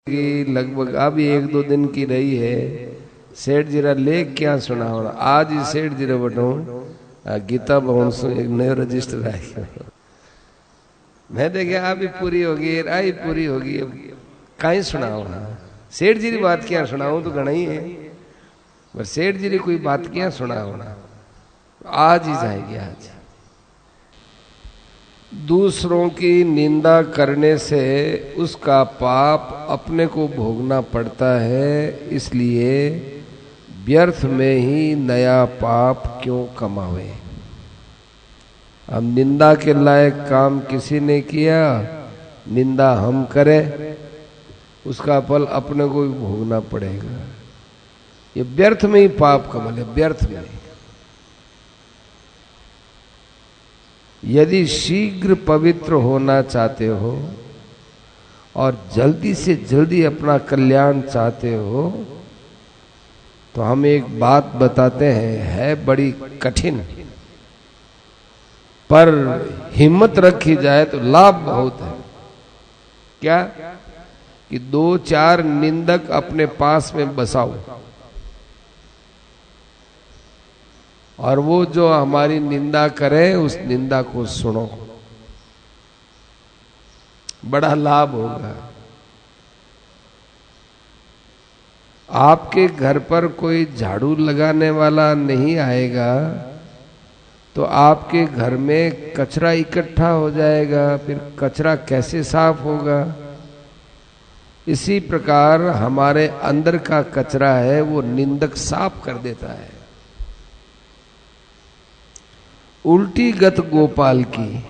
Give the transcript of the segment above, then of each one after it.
होगी, लगभग अब 1-2 दिन की रही है। सेठ जीरा लेख क्या सुना होना, आज ही सेठ जीरा बटो गीता भवन से एक नयो रजिस्टर आई। मैं देखा अभी पूरी होगी, आई पूरी होगी, अब कहीं सुना होना। सेठ जी की बात क्या सुनाऊं तो घना ही है, पर सेठ जी की कोई बात क्या सुना होना, आज ही जाएगी। आज दूसरों की निंदा करने से उसका पाप अपने को भोगना पड़ता है, इसलिए व्यर्थ में ही नया पाप क्यों कमावे। हम निंदा के लायक काम किसी ने किया, निंदा हम करें, उसका फल अपने को भी भोगना पड़ेगा। ये व्यर्थ में ही पाप कमा ले, व्यर्थ में। यदि शीघ्र पवित्र होना चाहते हो और जल्दी से जल्दी अपना कल्याण चाहते हो तो हम एक बात बताते हैं, है बड़ी कठिन, पर हिम्मत रखी जाए तो लाभ बहुत है। क्या कि 2-4 निंदक अपने पास में बसाओ और वो जो हमारी निंदा करे उस निंदा को सुनो, बड़ा लाभ होगा। आपके घर पर कोई झाड़ू लगाने वाला नहीं आएगा तो आपके घर में कचरा इकट्ठा हो जाएगा, फिर कचरा कैसे साफ होगा। इसी प्रकार हमारे अंदर का कचरा है वो निंदक साफ कर देता है। उल्टी गत गोपाल की,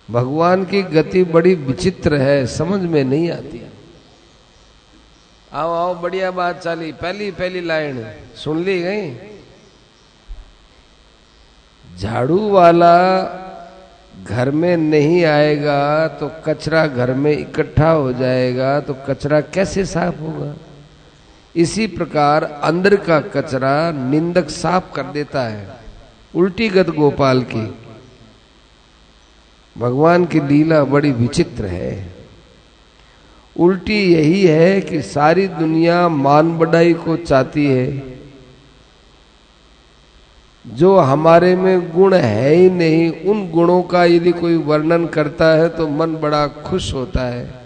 भगवान की गति बड़ी विचित्र है, समझ में नहीं आती। आओ आओ, बढ़िया बात चली, पहली लाइन सुन ली गई। झाड़ू वाला घर में नहीं आएगा तो कचरा घर में इकट्ठा हो जाएगा, तो कचरा कैसे साफ होगा। इसी प्रकार अंदर का कचरा निंदक साफ कर देता है। उल्टी गत गोपाल की, भगवान की लीला बड़ी विचित्र है। उल्टी यही है कि सारी दुनिया मान बढ़ाई को चाहती है, जो हमारे में गुण है ही नहीं, उन गुणों का यदि कोई वर्णन करता है तो मन बड़ा खुश होता है।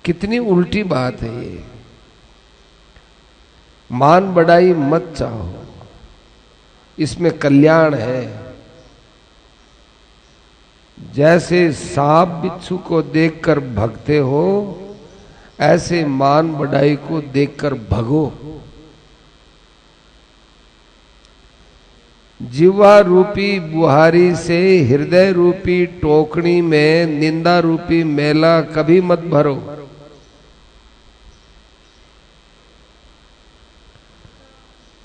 कितनी उल्टी बात है ये। मान बढ़ाई मत चाहो, इसमें कल्याण है। जैसे सांप बिच्छू को देखकर भगते हो, ऐसे मान बढ़ाई को देखकर भगो। जीवा रूपी बुहारी से हृदय रूपी टोकनी में निंदा रूपी मैला कभी मत भरो।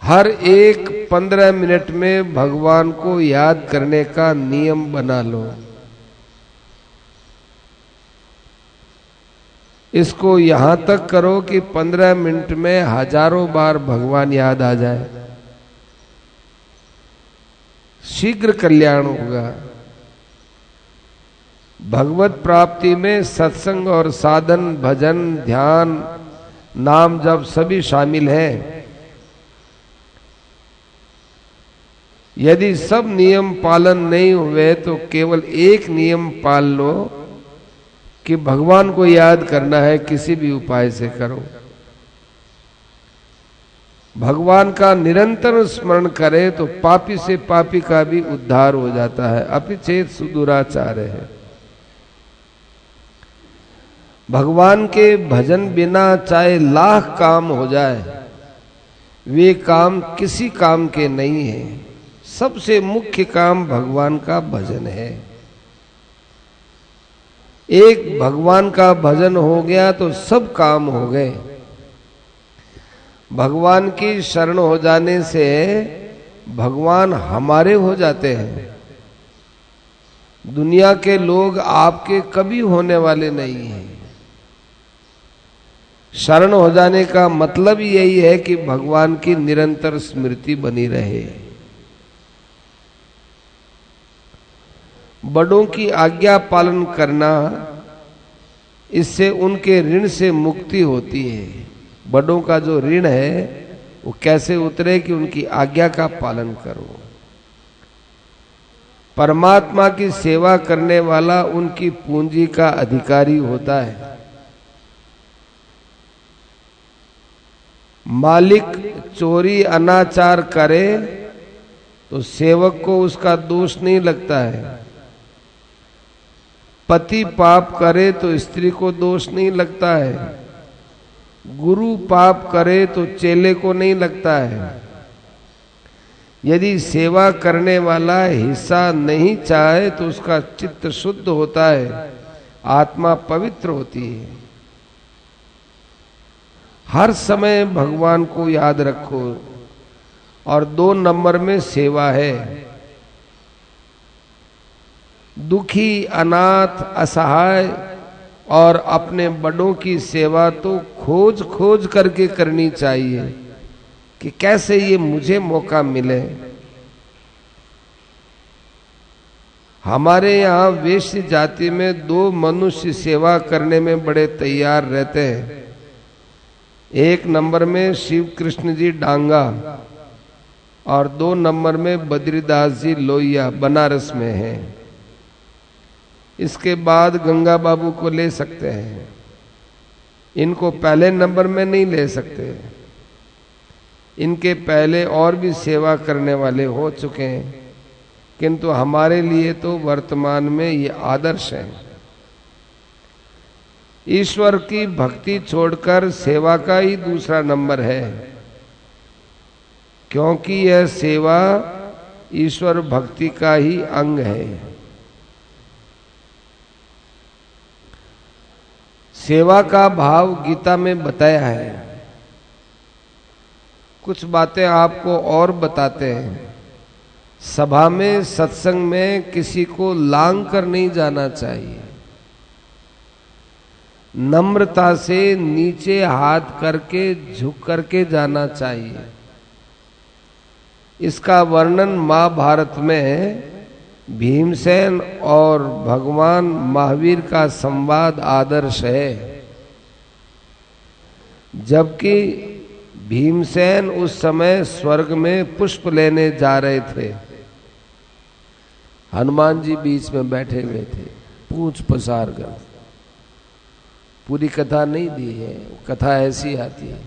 हर एक 15 मिनट में भगवान को याद करने का नियम बना लो। इसको यहां तक करो कि 15 मिनट में हजारों बार भगवान याद आ जाए, शीघ्र कल्याण होगा। भगवत प्राप्ति में सत्संग और साधन, भजन, ध्यान, नाम जप सभी शामिल हैं। यदि सब नियम पालन नहीं हुए तो केवल एक नियम पाल लो कि भगवान को याद करना है, किसी भी उपाय से करो। भगवान का निरंतर स्मरण करे तो पापी से पापी का भी उद्धार हो जाता है। अपिचेत सुदुराचार है। भगवान के भजन बिना चाहे लाख काम हो जाए, वे काम किसी काम के नहीं है। सबसे मुख्य काम भगवान का भजन है। एक भगवान का भजन हो गया तो सब काम हो गए। भगवान की शरण हो जाने से भगवान हमारे हो जाते हैं। दुनिया के लोग आपके कभी होने वाले नहीं हैं। शरण हो जाने का मतलब यही है कि भगवान की निरंतर स्मृति बनी रहे। बड़ों की आज्ञा पालन करना, इससे उनके ऋण से मुक्ति होती है। बड़ों का जो ऋण है वो कैसे उतरे कि उनकी आज्ञा का पालन करो। परमात्मा की सेवा करने वाला उनकी पूंजी का अधिकारी होता है। मालिक चोरी अनाचार करे तो सेवक को उसका दोष नहीं लगता है। पति पाप करे तो स्त्री को दोष नहीं लगता है। गुरु पाप करे तो चेले को नहीं लगता है। यदि सेवा करने वाला हिस्सा नहीं चाहे तो उसका चित्त शुद्ध होता है, आत्मा पवित्र होती है। हर समय भगवान को याद रखो। और 2 नंबर में सेवा है। दुखी, अनाथ, असहाय और अपने बड़ों की सेवा तो खोज खोज करके करनी चाहिए कि कैसे ये मुझे मौका मिले। हमारे यहाँ वैश्य जाति में 2 मनुष्य सेवा करने में बड़े तैयार रहते हैं। 1 नंबर में शिव कृष्ण जी डांगा और 2 नंबर में बद्रीदास जी लोहिया बनारस में हैं। इसके बाद गंगा बाबू को ले सकते हैं। इनको पहले नंबर में नहीं ले सकते। इनके पहले और भी सेवा करने वाले हो चुके हैं, किंतु हमारे लिए तो वर्तमान में ये आदर्श है। ईश्वर की भक्ति छोड़कर सेवा का ही दूसरा नंबर है, क्योंकि यह सेवा ईश्वर भक्ति का ही अंग है। सेवा का भाव गीता में बताया है। कुछ बातें आपको और बताते हैं। सभा में, सत्संग में किसी को लांग कर नहीं जाना चाहिए। नम्रता से नीचे हाथ करके झुक करके जाना चाहिए। इसका वर्णन महाभारत में भीमसेन और भगवान महावीर का संवाद आदर्श है। जबकि भीमसेन उस समय स्वर्ग में पुष्प लेने जा रहे थे, हनुमान जी बीच में बैठे हुए थे, पूंछ पसार कर। पूरी कथा नहीं दी है, कथा ऐसी आती है।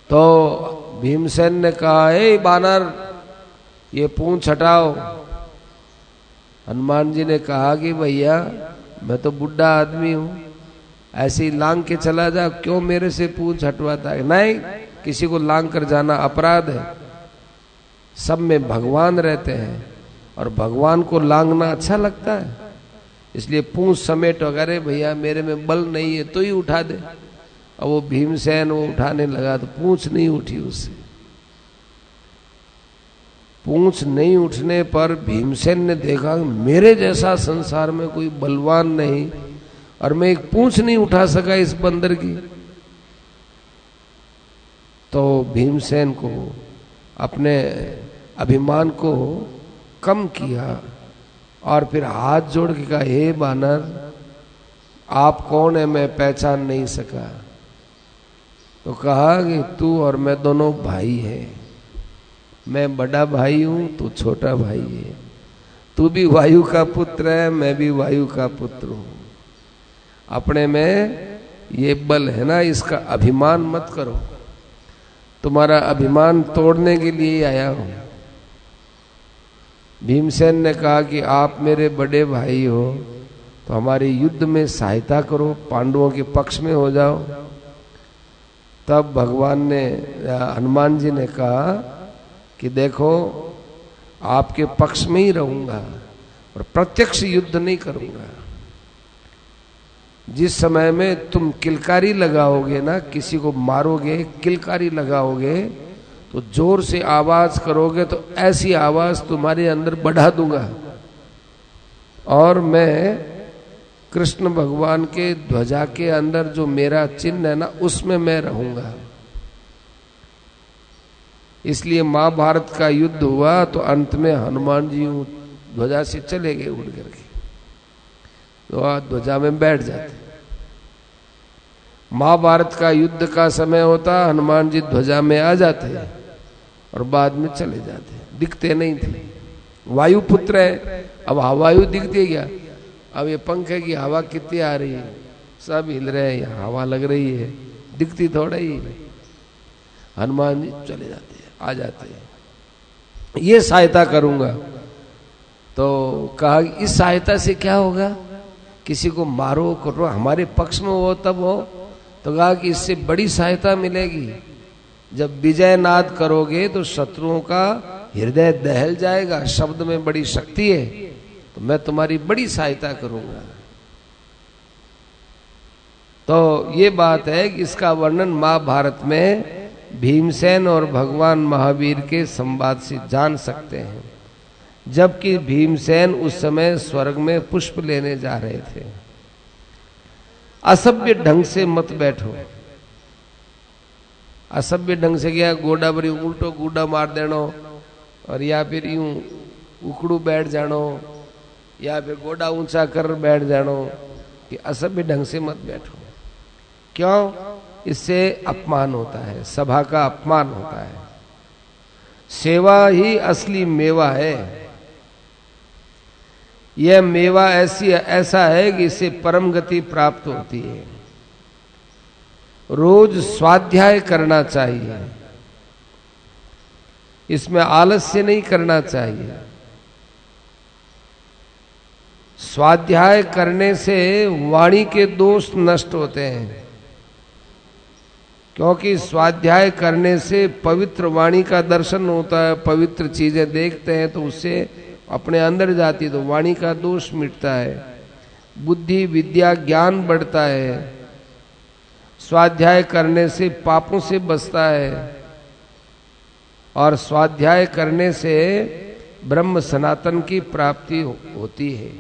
तो भीमसेन ने कहा, ए बानर, ये पूंछ हटाओ। हनुमान जी ने कहा कि भैया मैं तो बुढ़ा आदमी हूं, ऐसे ही लांग के चला जा, क्यों मेरे से पूंछ हटवाता है? नहीं, किसी को लांग कर जाना अपराध है। सब में भगवान रहते हैं और भगवान को लांगना अच्छा लगता है, इसलिए पूंछ समेट वगैरह, भैया मेरे में बल नहीं है तो ही उठा दे। और वो भीमसेन वो उठाने लगा तो पूंछ नहीं उठी उससे। पूंछ नहीं उठने पर भीमसेन ने देखा मेरे जैसा संसार में कोई बलवान नहीं और मैं एक पूंछ नहीं उठा सका इस बंदर की। तो भीमसेन को अपने अभिमान को कम किया और फिर हाथ जोड़ के कहा, हे बानर, आप कौन है, मैं पहचान नहीं सका। तो कहा कि तू और मैं दोनों भाई हैं। मैं बड़ा भाई हूं, तू छोटा भाई है। तू भी वायु का पुत्र है, मैं भी वायु का पुत्र हूं। अपने में ये बल है ना, इसका अभिमान मत करो। तुम्हारा अभिमान तोड़ने के लिए आया हूं। भीमसेन ने कहा कि आप मेरे बड़े भाई हो तो हमारे युद्ध में सहायता करो, पांडवों के पक्ष में हो जाओ। तब भगवान ने, हनुमान जी ने कहा कि देखो, आपके पक्ष में ही रहूंगा और प्रत्यक्ष युद्ध नहीं करूंगा। जिस समय में तुम किलकारी लगाओगे ना, किसी को मारोगे, किलकारी लगाओगे तो जोर से आवाज करोगे तो ऐसी आवाज तुम्हारे अंदर बढ़ा दूंगा और मैं कृष्ण भगवान के ध्वजा के अंदर जो मेरा चिन्ह है ना, उसमें मैं रहूंगा। इसलिए महाभारत का युद्ध हुआ तो अंत में हनुमान जी ध्वजा से चले गए उड़ करके, तो ध्वजा में बैठ जाते। महाभारत का युद्ध का समय होता, हनुमान जी ध्वजा में आ जाते और बाद में चले जाते, दिखते नहीं थे। वायुपुत्र है, अब वायु दिखती है क्या? अब ये पंखे की हवा कितनी आ रही है, सब हिल रहे हैं, यहाँ हवा लग रही है, दिखती थोड़ा ही। हनुमान जी चले जाते हैं, आ जाते हैं, ये सहायता करूंगा। तो कहा इस सहायता से क्या होगा? किसी को मारो करो, हमारे पक्ष में हो तब हो। तो कहा कि इससे बड़ी सहायता मिलेगी, जब विजय नाद करोगे तो शत्रुओं का हृदय दहल जाएगा, शब्द में बड़ी शक्ति है, तो मैं तुम्हारी बड़ी सहायता करूंगा। तो ये बात है कि इसका वर्णन महाभारत में भीमसेन और भगवान महावीर के संवाद से जान सकते हैं, जबकि भीमसेन उस समय स्वर्ग में पुष्प लेने जा रहे थे। असभ्य ढंग से मत बैठो। असभ्य ढंग से क्या? गोडा भरी उल्टो गुडा मार देनो, और या फिर यूं उकड़ू बैठ जानो, या फिर गोडा ऊंचा कर बैठ जानो, कि असभ्य ढंग से मत बैठो। क्यों? इससे अपमान होता है, सभा का अपमान होता है। सेवा ही असली मेवा है। यह मेवा ऐसा है कि इससे परम गति प्राप्त होती है। रोज स्वाध्याय करना चाहिए, इसमें आलस्य नहीं करना चाहिए। स्वाध्याय करने से वाणी के दोष नष्ट होते हैं, क्योंकि स्वाध्याय करने से पवित्र वाणी का दर्शन होता है, पवित्र चीजें देखते हैं तो उससे अपने अंदर जाती है, तो वाणी का दोष मिटता है, बुद्धि विद्या ज्ञान बढ़ता है। स्वाध्याय करने से पापों से बचता है, और स्वाध्याय करने से ब्रह्म सनातन की प्राप्ति होती है।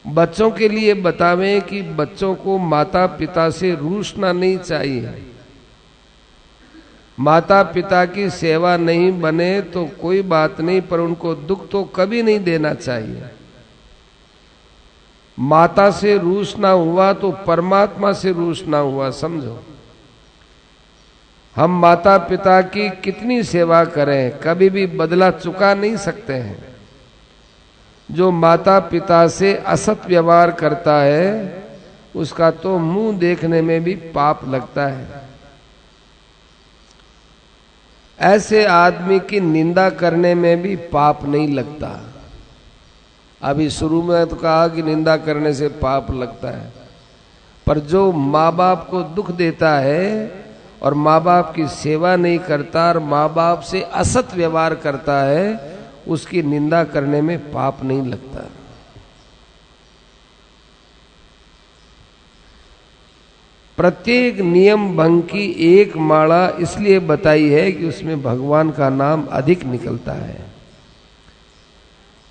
बच्चों के लिए बतावें कि बच्चों को माता पिता से रूठना नहीं चाहिए। माता पिता की सेवा नहीं बने तो कोई बात नहीं, पर उनको दुख तो कभी नहीं देना चाहिए। माता से रूठना हुआ तो परमात्मा से रूठना हुआ, समझो। हम माता पिता की कितनी सेवा करें, कभी भी बदला चुका नहीं सकते हैं। जो माता पिता से असत व्यवहार करता है उसका तो मुंह देखने में भी पाप लगता है। ऐसे आदमी की निंदा करने में भी पाप नहीं लगता। अभी शुरू में तो कहा कि निंदा करने से पाप लगता है, पर जो माँ बाप को दुख देता है और माँ बाप की सेवा नहीं करता और माँ बाप से असत व्यवहार करता है, उसकी निंदा करने में पाप नहीं लगता। प्रत्येक नियम भंग की एक माला इसलिए बताई है कि उसमें भगवान का नाम अधिक निकलता है।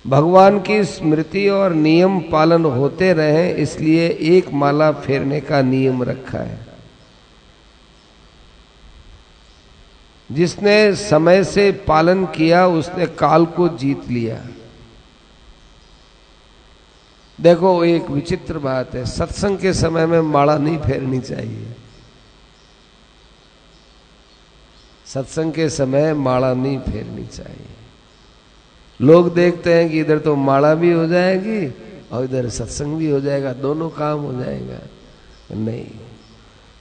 भगवान की स्मृति और नियम पालन होते रहे, इसलिए एक माला फेरने का नियम रखा है। जिसने समय से पालन किया उसने काल को जीत लिया। देखो एक विचित्र बात है, सत्संग के समय में माला नहीं फेरनी चाहिए। सत्संग के समय माला नहीं फेरनी चाहिए। लोग देखते हैं कि इधर तो माला भी हो जाएगी और इधर सत्संग भी हो जाएगा, दोनों काम हो जाएगा। नहीं,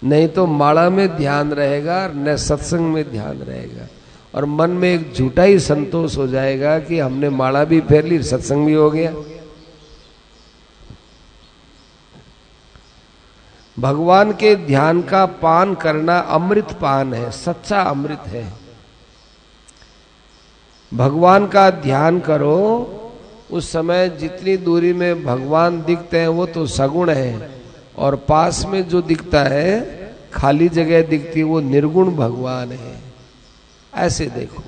नहीं तो माला में ध्यान रहेगा और न सत्संग में ध्यान रहेगा, और मन में एक झूठा ही संतोष हो जाएगा कि हमने माला भी फेर ली, सत्संग भी हो गया। भगवान के ध्यान का पान करना अमृत पान है, सच्चा अमृत है। भगवान का ध्यान करो, उस समय जितनी दूरी में भगवान दिखते हैं वो तो सगुण है, और पास में जो दिखता है खाली जगह दिखती है वो निर्गुण भगवान है। ऐसे देखो,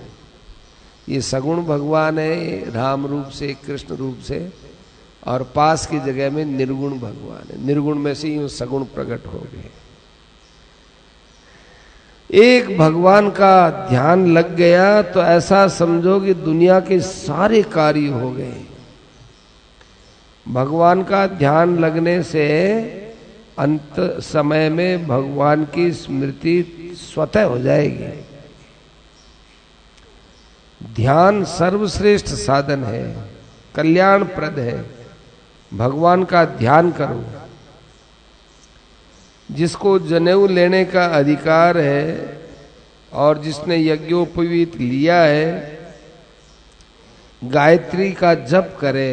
ये सगुण भगवान है राम रूप से, कृष्ण रूप से, और पास की जगह में निर्गुण भगवान है। निर्गुण में से यूं सगुण प्रकट हो गए। एक भगवान का ध्यान लग गया तो ऐसा समझो कि दुनिया के सारे कार्य हो गए। भगवान का ध्यान लगने से अंत समय में भगवान की स्मृति स्वतः हो जाएगी। ध्यान सर्वश्रेष्ठ साधन है, कल्याणप्रद है। भगवान का ध्यान करो। जिसको जनेऊ लेने का अधिकार है और जिसने यज्ञोपवीत लिया है, गायत्री का जप करे।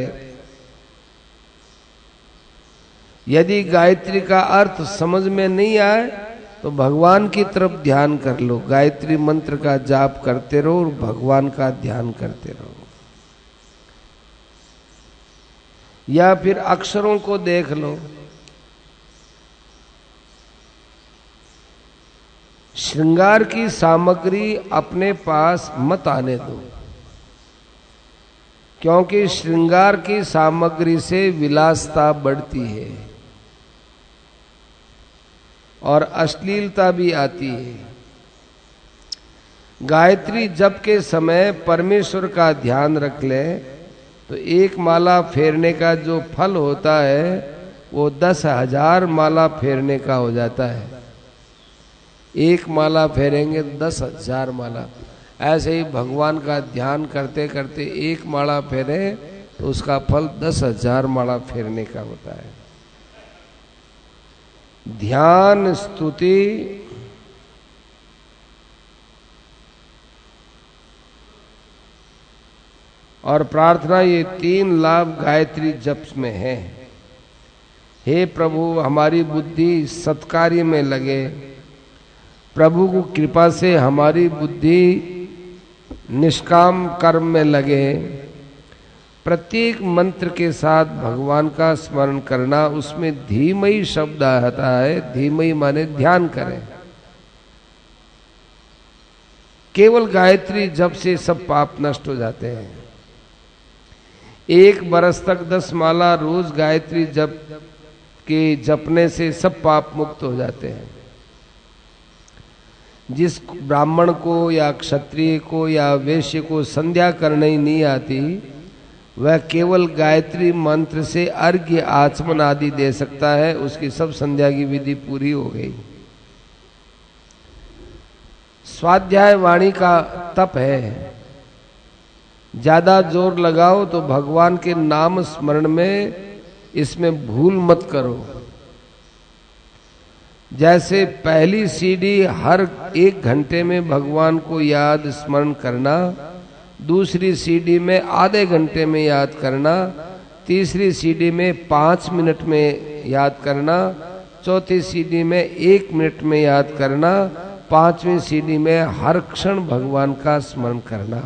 यदि गायत्री का अर्थ समझ में नहीं आए तो भगवान की तरफ ध्यान कर लो। गायत्री मंत्र का जाप करते रहो और भगवान का ध्यान करते रहो। या फिर अक्षरों को देख लो। श्रृंगार की सामग्री अपने पास मत आने दो, क्योंकि श्रृंगार की सामग्री से विलासता बढ़ती है और अश्लीलता भी आती है। गायत्री जप के समय परमेश्वर का ध्यान रख ले तो एक माला फेरने का जो फल होता है वो 10,000 माला फेरने का हो जाता है। एक माला फेरेंगे 10,000 माला। ऐसे ही भगवान का ध्यान करते करते एक माला फेरे तो उसका फल 10,000 माला फेरने का होता है। ध्यान, स्तुति और प्रार्थना, ये 3 लाभ गायत्री जप में है। हे प्रभु, हमारी बुद्धि सत्कार्य में लगे। प्रभु को कृपा से हमारी बुद्धि निष्काम कर्म में लगे। प्रत्येक मंत्र के साथ भगवान का स्मरण करना, उसमें धीमई शब्द आता है। धीमई माने ध्यान करें। केवल गायत्री जप से सब पाप नष्ट हो जाते हैं। 1 बरस तक 10 माला रोज गायत्री जप के जपने से सब पाप मुक्त हो जाते हैं। जिस ब्राह्मण को या क्षत्रिय को या वैश्य को संध्या करने ही नहीं आती, वह केवल गायत्री मंत्र से अर्घ्य, आचमन आदि दे सकता है। उसकी सब संध्या की विधि पूरी हो गई। स्वाध्याय वाणी का तप है। ज्यादा जोर लगाओ तो भगवान के नाम स्मरण में इसमें भूल मत करो। जैसे पहली सीढ़ी हर 1 घंटे में भगवान को याद स्मरण करना, दूसरी सीढ़ी में आधे घंटे में याद करना, तीसरी सीढ़ी में 5 मिनट में याद करना, चौथी सीढ़ी में 1 मिनट में याद करना, 5वीं सीढ़ी में हर क्षण भगवान का स्मरण करना।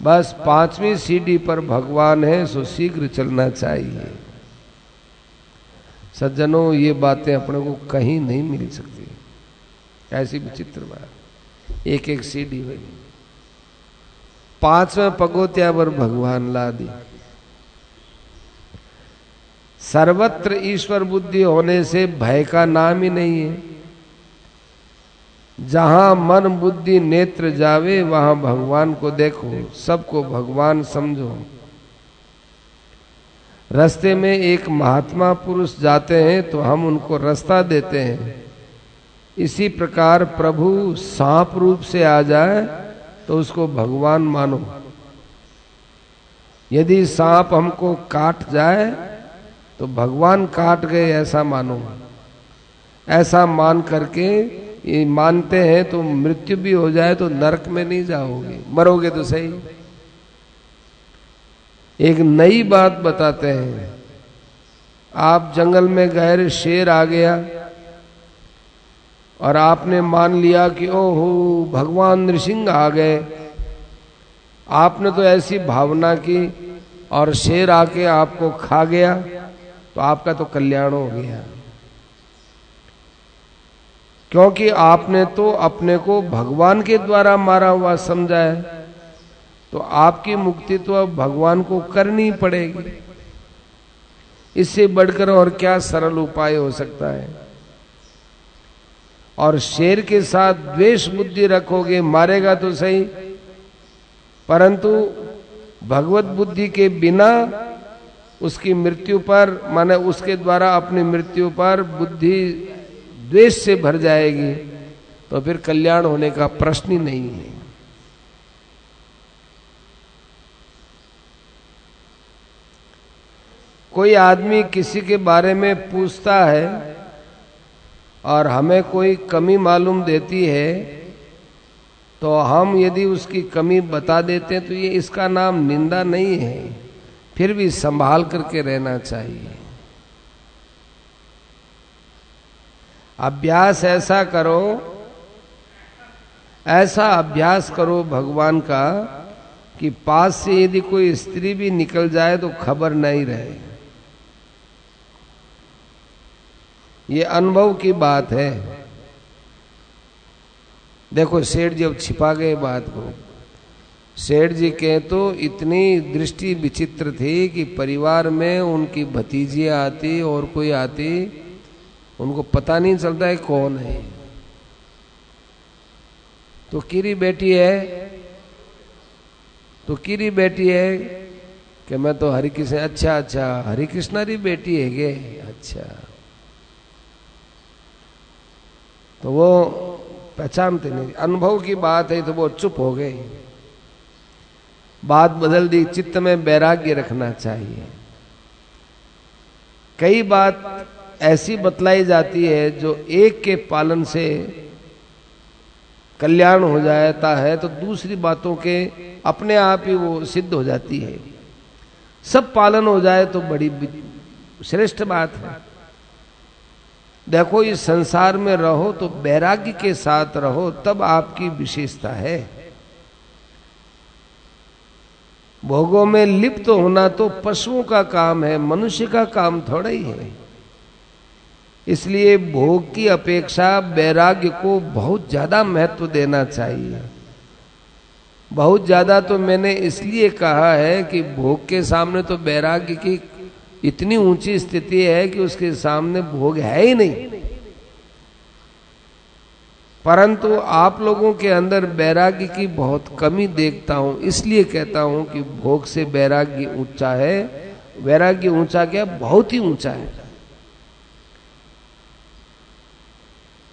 बस 5वीं सीढ़ी पर भगवान है, सो शीघ्र चलना चाहिए। सज्जनों, ये बातें अपने को कहीं नहीं मिल सकती। ऐसी विचित्र बात। 1-1 सीढ़ी हुई, 5वें पगोत्या पर भगवान ला दी। सर्वत्र ईश्वर बुद्धि होने से भय का नाम ही नहीं है। जहां मन बुद्धि नेत्र जावे वहां भगवान को देखो, सबको भगवान समझो। रास्ते में एक महात्मा पुरुष जाते हैं तो हम उनको रास्ता देते हैं। इसी प्रकार प्रभु सांप रूप से आ जाए तो उसको भगवान मानो। यदि सांप हमको काट जाए तो भगवान काट गए ऐसा मानो। ऐसा मान करके ये मानते हैं तो मृत्यु भी हो जाए तो नरक में नहीं जाओगे, मरोगे तो सही। एक नई बात बताते हैं। आप जंगल में गए, शेर आ गया और आपने मान लिया कि ओहो भगवान नृसिंह आ गए। आपने तो ऐसी भावना की और शेर आके आपको खा गया तो आपका तो कल्याण हो गया, क्योंकि आपने तो अपने को भगवान के द्वारा मारा हुआ समझा है। तो आपकी मुक्ति तो अब भगवान को करनी पड़ेगी। इससे बढ़कर और क्या सरल उपाय हो सकता है। और शेर के साथ द्वेष बुद्धि रखोगे, मारेगा तो सही, परंतु भगवत बुद्धि के बिना उसकी मृत्यु पर, माने उसके द्वारा अपनी मृत्यु पर बुद्धि द्वेष से भर जाएगी, तो फिर कल्याण होने का प्रश्न ही नहीं है। कोई आदमी किसी के बारे में पूछता है और हमें कोई कमी मालूम देती है, तो हम यदि उसकी कमी बता देते हैं तो ये इसका नाम निंदा नहीं है, फिर भी संभाल करके रहना चाहिए। अभ्यास ऐसा करो, ऐसा अभ्यास करो भगवान का कि पास से यदि कोई स्त्री भी निकल जाए तो खबर नहीं रहे। ये अनुभव की बात है। देखो सेठ जी अब छिपा गए बात को। सेठ जी के तो इतनी दृष्टि विचित्र थी कि परिवार में उनकी भतीजियां आती और कोई आती, उनको पता नहीं चलता है कौन है। तो किरी बेटी है, तो किरी बेटी है कि मैं तो हरि कृष्ण, अच्छा अच्छा हरि कृष्णारी बेटी है गे, अच्छा। तो वो पहचानते नहीं, अनुभव की बात है, तो वो चुप हो गए। बात बदल दी, चित्त में वैराग्य रखना चाहिए। कई बात ऐसी बतलाई जाती है जो एक के पालन से कल्याण हो जाता है, तो दूसरी बातों के अपने आप ही वो सिद्ध हो जाती है। सब पालन हो जाए तो बड़ी श्रेष्ठ बात है। देखो इस संसार में रहो तो वैराग्य के साथ रहो, तब आपकी विशेषता है। भोगों में लिप्त होना तो पशुओं का काम है, मनुष्य का काम थोड़ा ही है। इसलिए भोग की अपेक्षा वैराग्य को बहुत ज्यादा महत्व देना चाहिए। बहुत ज्यादा तो मैंने इसलिए कहा है कि भोग के सामने तो वैराग्य की इतनी ऊंची स्थिति है कि उसके सामने भोग है ही नहीं। परंतु आप लोगों के अंदर वैराग्य की बहुत कमी देखता हूं, इसलिए कहता हूं कि भोग से वैराग्य ऊंचा है। वैराग्य ऊंचा क्या, बहुत ही ऊंचा है।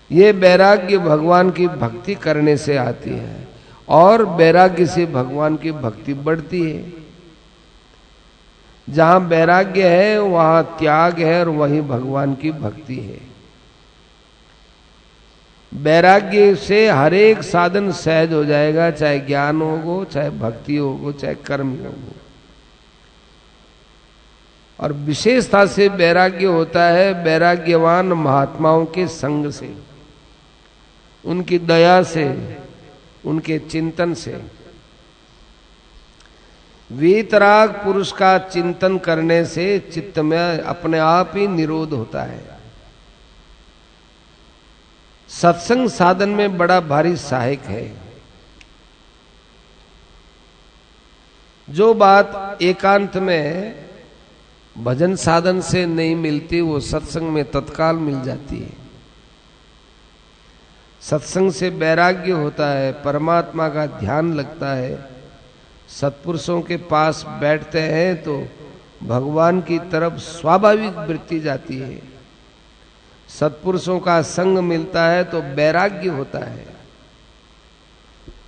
ये वैराग्य भगवान की भक्ति करने से आती है और वैराग्य से भगवान की भक्ति बढ़ती है। जहां वैराग्य है वहां त्याग है और वहीं भगवान की भक्ति है। वैराग्य से हर एक साधन सहज हो जाएगा, चाहे ज्ञान हो, चाहे भक्ति हो, चाहे कर्म हो। और विशेषता से वैराग्य होता है वैराग्यवान महात्माओं के संग से, उनकी दया से, उनके चिंतन से। वीतराग पुरुष का चिंतन करने से चित्त में अपने आप ही निरोध होता है। सत्संग साधन में बड़ा भारी सहायक है। जो बात एकांत में भजन साधन से नहीं मिलती, वो सत्संग में तत्काल मिल जाती है। सत्संग से वैराग्य होता है, परमात्मा का ध्यान लगता है। सत्पुरुषों के पास बैठते हैं तो भगवान की तरफ स्वाभाविक वृत्ति जाती है। सत्पुरुषों का संग मिलता है तो वैराग्य होता है।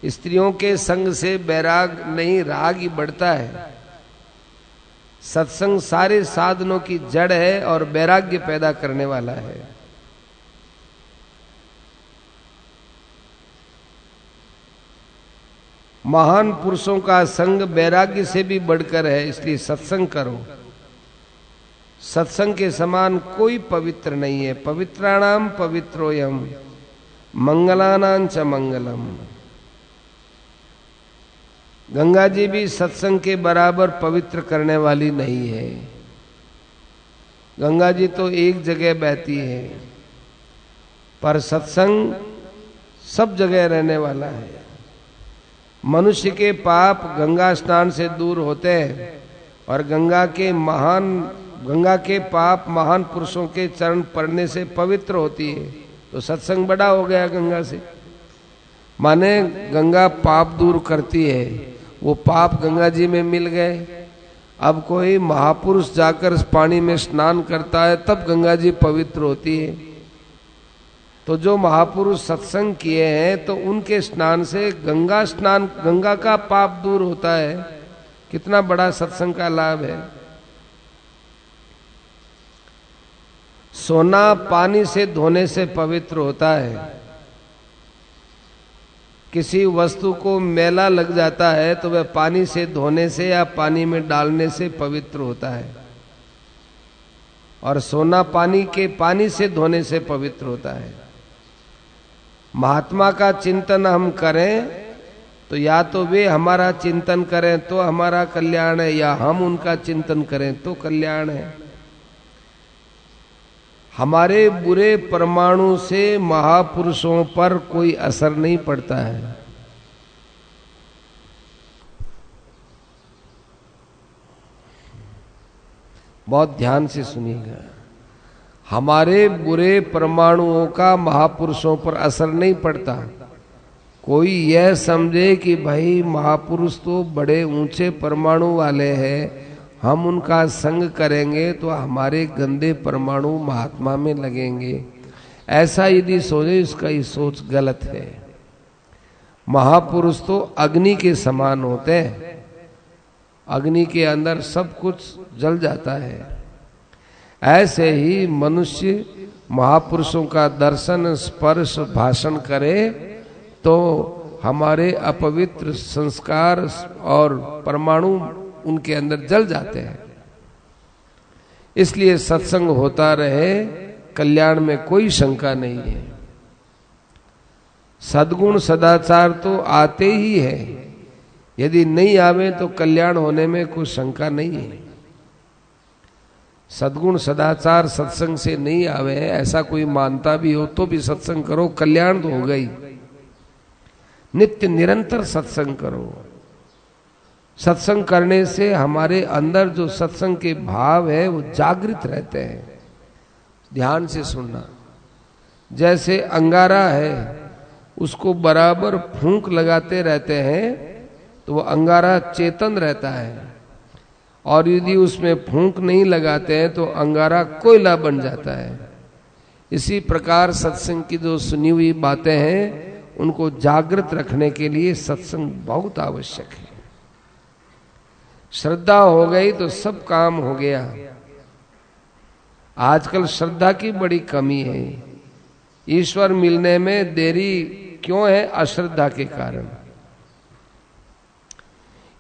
स्त्रियों के संग से वैराग नहीं, राग ही बढ़ता है। सत्संग सारे साधनों की जड़ है और वैराग्य पैदा करने वाला है। महान पुरुषों का संग वैराग्य से भी बढ़कर है, इसलिए सत्संग करो। सत्संग के समान कोई पवित्र नहीं है। पवित्राणाम पवित्रोयम मंगलानां च मंगलम। गंगा जी भी सत्संग के बराबर पवित्र करने वाली नहीं है। गंगा जी तो एक जगह बहती है, पर सत्संग सब जगह रहने वाला है। मनुष्य के पाप गंगा स्नान से दूर होते हैं और गंगा के पाप महान पुरुषों के चरण पड़ने से पवित्र होती है। तो सत्संग बड़ा हो गया गंगा से। माने गंगा पाप दूर करती है, वो पाप गंगा जी में मिल गए। अब कोई महापुरुष जाकर इस पानी में स्नान करता है तब गंगा जी पवित्र होती है। तो जो महापुरुष सत्संग किए हैं तो उनके स्नान से गंगा का पाप दूर होता है। कितना बड़ा सत्संग का लाभ है। सोना पानी से धोने से पवित्र होता है। किसी वस्तु को मैला लग जाता है तो वह पानी से धोने से या पानी में डालने से पवित्र होता है, और सोना पानी से धोने से पवित्र होता है। महात्मा का चिंतन हम करें तो या तो वे हमारा चिंतन करें तो हमारा कल्याण है, या हम उनका चिंतन करें तो कल्याण है। हमारे बुरे परमाणु से महापुरुषों पर कोई असर नहीं पड़ता है। बहुत ध्यान से सुनिएगा। हमारे बुरे परमाणुओं का महापुरुषों पर असर नहीं पड़ता। कोई यह समझे कि भाई महापुरुष तो बड़े ऊंचे परमाणु वाले हैं, हम उनका संग करेंगे तो हमारे गंदे परमाणु महात्मा में लगेंगे, ऐसा यदि सोचे इसका ये सोच गलत है। महापुरुष तो अग्नि के समान होते हैं, अग्नि के अंदर सब कुछ जल जाता है। ऐसे ही मनुष्य महापुरुषों का दर्शन स्पर्श भाषण करे तो हमारे अपवित्र संस्कार और परमाणु उनके अंदर जल जाते हैं। इसलिए सत्संग होता रहे, कल्याण में कोई शंका नहीं है। सद्गुण सदाचार तो आते ही है, यदि नहीं आवे तो कल्याण होने में कोई शंका नहीं है। सद्गुण सदाचार सत्संग से नहीं आवे ऐसा कोई मानता भी हो तो भी सत्संग करो, कल्याण तो हो गई। नित्य निरंतर सत्संग करो। सत्संग करने से हमारे अंदर जो सत्संग के भाव है वो जागृत रहते हैं। ध्यान से सुनना। जैसे अंगारा है, उसको बराबर फूंक लगाते रहते हैं तो वो अंगारा चेतन रहता है, और यदि उसमें फूंक नहीं लगाते हैं तो अंगारा कोयला बन जाता है। इसी प्रकार सत्संग की जो सुनी हुई बातें हैं उनको जागृत रखने के लिए सत्संग बहुत आवश्यक है। श्रद्धा हो गई तो सब काम हो गया। आजकल श्रद्धा की बड़ी कमी है। ईश्वर मिलने में देरी क्यों है? अश्रद्धा के कारण।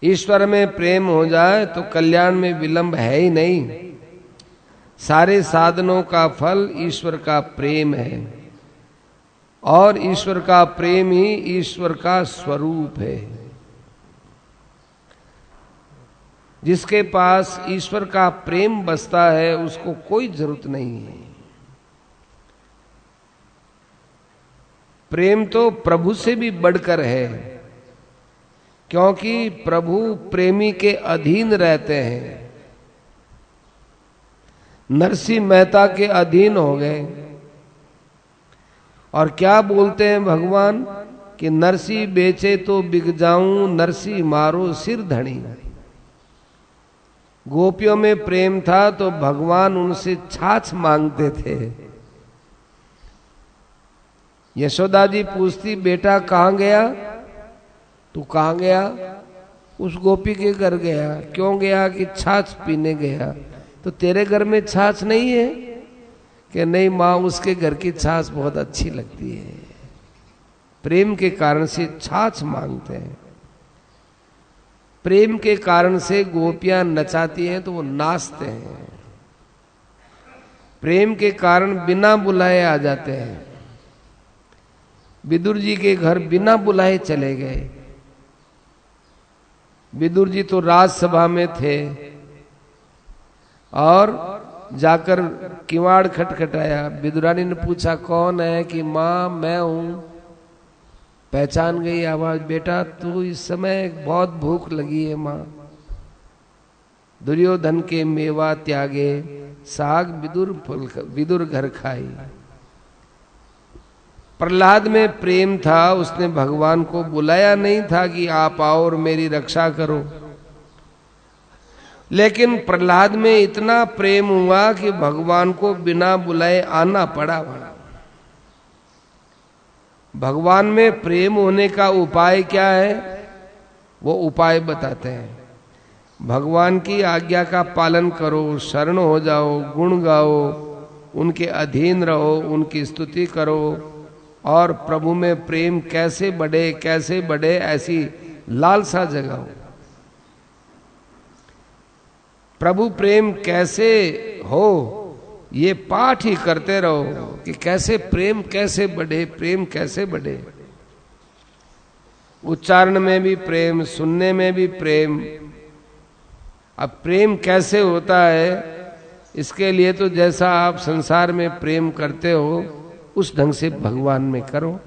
ईश्वर में प्रेम हो जाए तो कल्याण में विलंब है ही नहीं। सारे साधनों का फल ईश्वर का प्रेम है, और ईश्वर का प्रेम ही ईश्वर का स्वरूप है। जिसके पास ईश्वर का प्रेम बसता है उसको कोई जरूरत नहीं है। प्रेम तो प्रभु से भी बढ़कर है, क्योंकि प्रभु प्रेमी के अधीन रहते हैं। नरसिंह मेहता के अधीन हो गए, और क्या बोलते हैं भगवान कि नरसी बेचे तो बिक जाऊं, नरसी मारो सिर धनी। गोपियों में प्रेम था तो भगवान उनसे छाछ मांगते थे। यशोदा जी पूछती बेटा कहाँ गया? तू कहाँ गया? उस गोपी के घर गया। क्यों गया? कि छाछ पीने गया। तो तेरे घर में छाछ नहीं है? कि नहीं माँ, उसके घर की छाछ बहुत अच्छी लगती है। प्रेम के कारण से छाछ मांगते हैं। प्रेम के कारण से गोपियां नचाती हैं तो वो नाचते हैं। प्रेम के कारण बिना बुलाए आ जाते हैं। विदुर जी के घर बिना बुलाए चले गए। विदुर जी तो राजसभा में थे, और जाकर किवाड़ खटखटाया। विदुरानी ने पूछा कौन है? कि माँ मैं हूं। पहचान गई आवाज। बेटा तू इस समय बहुत भूख लगी है माँ। दुर्योधन के मेवा त्यागे, साग विदुर घर खाई। प्रहलाद में प्रेम था, उसने भगवान को बुलाया नहीं था कि आप आओ और मेरी रक्षा करो, लेकिन प्रहलाद में इतना प्रेम हुआ कि भगवान को बिना बुलाए आना पड़ा। भगवान में प्रेम होने का उपाय क्या है, वो उपाय बताते हैं। भगवान की आज्ञा का पालन करो, शरण हो जाओ, गुण गाओ, उनके अधीन रहो, उनकी स्तुति करो, और प्रभु में प्रेम कैसे बढ़े ऐसी लालसा जगाओ। प्रभु प्रेम कैसे हो ये पाठ ही करते रहो कि कैसे प्रेम कैसे बढ़े, प्रेम कैसे बढ़े। उच्चारण में भी प्रेम, सुनने में भी प्रेम। अब प्रेम कैसे होता है, इसके लिए तो जैसा आप संसार में प्रेम करते हो उस ढंग से भगवान में करो।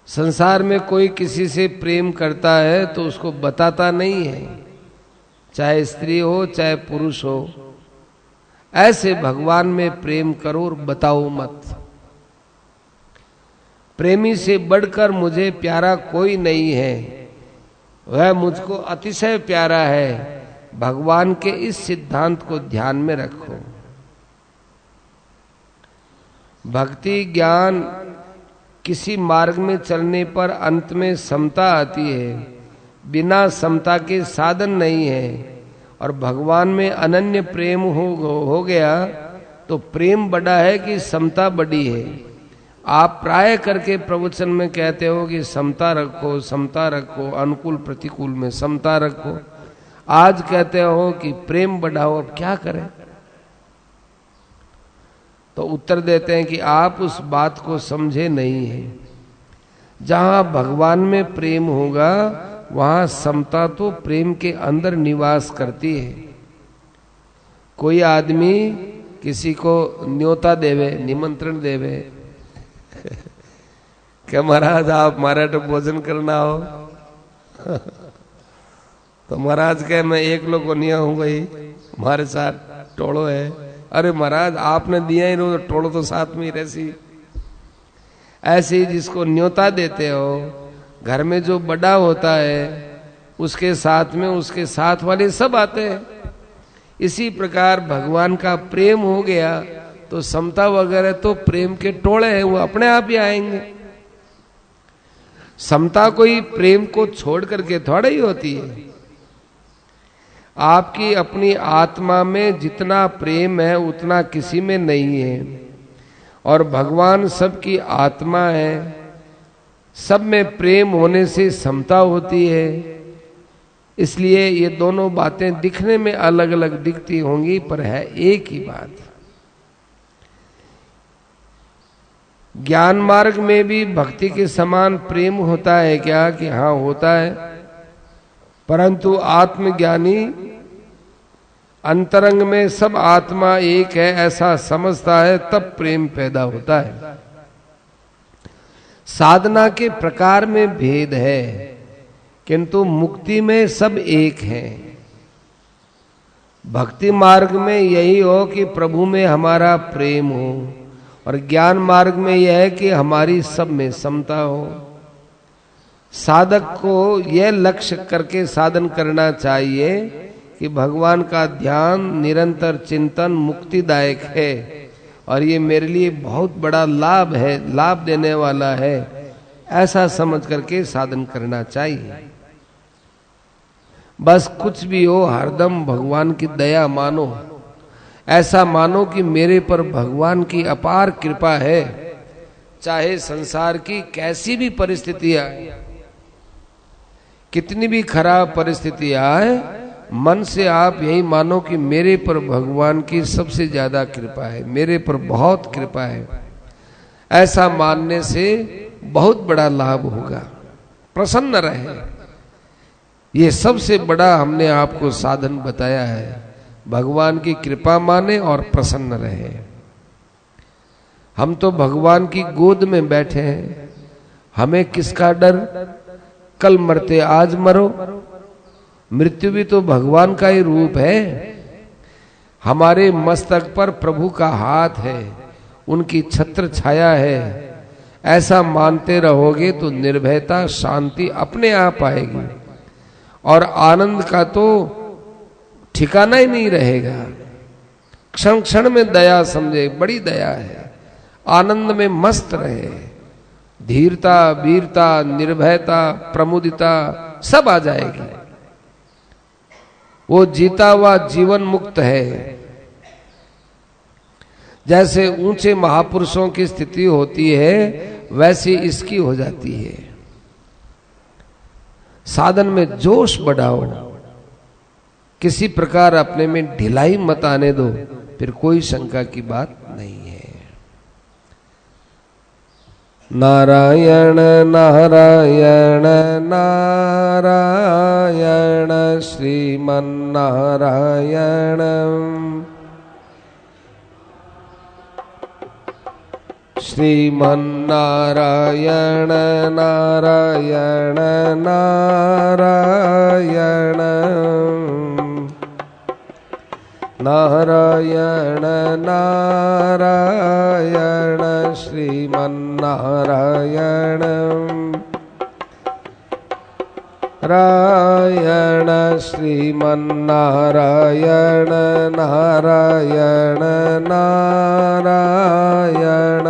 संसार में कोई किसी से प्रेम करता है तो उसको बताता नहीं है, चाहे स्त्री हो चाहे पुरुष हो। ऐसे भगवान में प्रेम करो और बताओ मत। प्रेमी से बढ़कर मुझे प्यारा कोई नहीं है, वह मुझको अतिशय प्यारा है। भगवान के इस सिद्धांत को ध्यान में रखो। भक्ति ज्ञान किसी मार्ग में चलने पर अंत में समता आती है, बिना समता के साधन नहीं है। और भगवान में अनन्य प्रेम हो गया तो प्रेम बड़ा है कि समता बड़ी है। आप प्राय करके प्रवचन में कहते हो कि समता रखो, समता रखो, अनुकूल प्रतिकूल में समता रखो। आज कहते हो कि प्रेम बढ़ाओ, अब क्या करें? तो उत्तर देते हैं कि आप उस बात को समझे नहीं हैं। जहां भगवान में प्रेम होगा वहां समता तो प्रेम के अंदर निवास करती है। कोई आदमी किसी को न्योता देवे, निमंत्रण देवे क्या महाराज आप हमारा तो भोजन करना हो तो महाराज कहे मैं एक लोग को नहीं हूं भाई, हमारे साथ टोलो है। अरे महाराज आपने दिया ही नहीं तो टोलो तो साथ में ही रहसी। ऐसे ही जिसको न्योता देते हो, घर में जो बड़ा होता है उसके साथ में उसके साथ वाले सब आते हैं। इसी प्रकार भगवान का प्रेम हो गया तो समता वगैरह तो प्रेम के टोले हैं, वो अपने आप ही आएंगे। समता कोई प्रेम को छोड़ करके थोड़ा ही होती है। आपकी अपनी आत्मा में जितना प्रेम है उतना किसी में नहीं है, और भगवान सबकी आत्मा है। सब में प्रेम होने से समता होती है। इसलिए ये दोनों बातें दिखने में अलग अलग दिखती होंगी पर है एक ही बात। ज्ञान मार्ग में भी भक्ति के समान प्रेम होता है क्या? कि हाँ होता है, परंतु आत्मज्ञानी अंतरंग में सब आत्मा एक है ऐसा समझता है, तब प्रेम पैदा होता है। साधना के प्रकार में भेद है किंतु मुक्ति में सब एक है। भक्ति मार्ग में यही हो कि प्रभु में हमारा प्रेम हो, और ज्ञान मार्ग में यह है कि हमारी सब में समता हो। साधक को यह लक्ष्य करके साधन करना चाहिए कि भगवान का ध्यान निरंतर चिंतन मुक्तिदायक है और ये मेरे लिए बहुत बड़ा लाभ है, लाभ देने वाला है, ऐसा समझ करके साधन करना चाहिए। बस कुछ भी हो हरदम भगवान की दया मानो, ऐसा मानो कि मेरे पर भगवान की अपार कृपा है। चाहे संसार की कैसी भी परिस्थिति आए, कितनी भी खराब परिस्थिति आए, मन से आप यही मानो कि मेरे पर भगवान की सबसे ज्यादा कृपा है, मेरे पर बहुत कृपा है। ऐसा मानने से बहुत बड़ा लाभ होगा। प्रसन्न रहे, ये सबसे बड़ा हमने आपको साधन बताया है। भगवान की कृपा माने और प्रसन्न रहे। हम तो भगवान की गोद में बैठे हैं, हमें किसका डर? कल मरते आज मरो। मृत्यु भी तो भगवान का ही रूप है। हमारे मस्तक पर प्रभु का हाथ है उनकी छत्र छाया है, ऐसा मानते रहोगे तो निर्भयता शांति अपने आप आएगी और आनंद का तो ठिकाना ही नहीं रहेगा। क्षण क्षण में दया समझे, बड़ी दया है, आनंद में मस्त रहे, धीरता वीरता निर्भयता प्रमुदिता सब आ जाएगी। वो जीता हुआ जीवन मुक्त है। जैसे ऊंचे महापुरुषों की स्थिति होती है वैसी इसकी हो जाती है। साधन में जोश बढ़ाओ, किसी प्रकार अपने में ढिलाई मत आने दो, फिर कोई शंका की बात नहीं है। नारायण नारायण नारायण श्रीमन्नारायण श्रीमन्नारायण नारायण नारायण नारायण नारायण श्रीमन्नारायण रायण श्रीमन्नारायण नारायण नारायण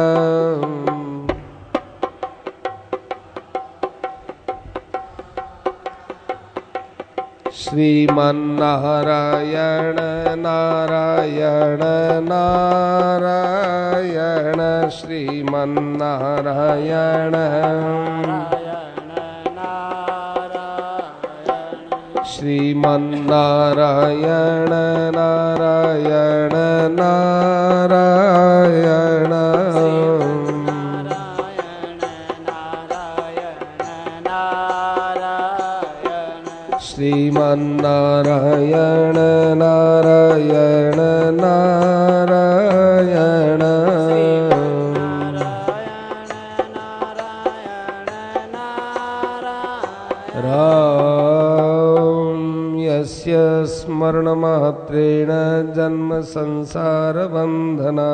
श्रीमन्नारायण नारायण नारायण श्रीमन्नारायण श्रीमन्नारायण नारायण नारायण श्रीमन्नारायण नारायण नारायण राम यस्य स्मरणमात्रेण जन्म संसार बंधना।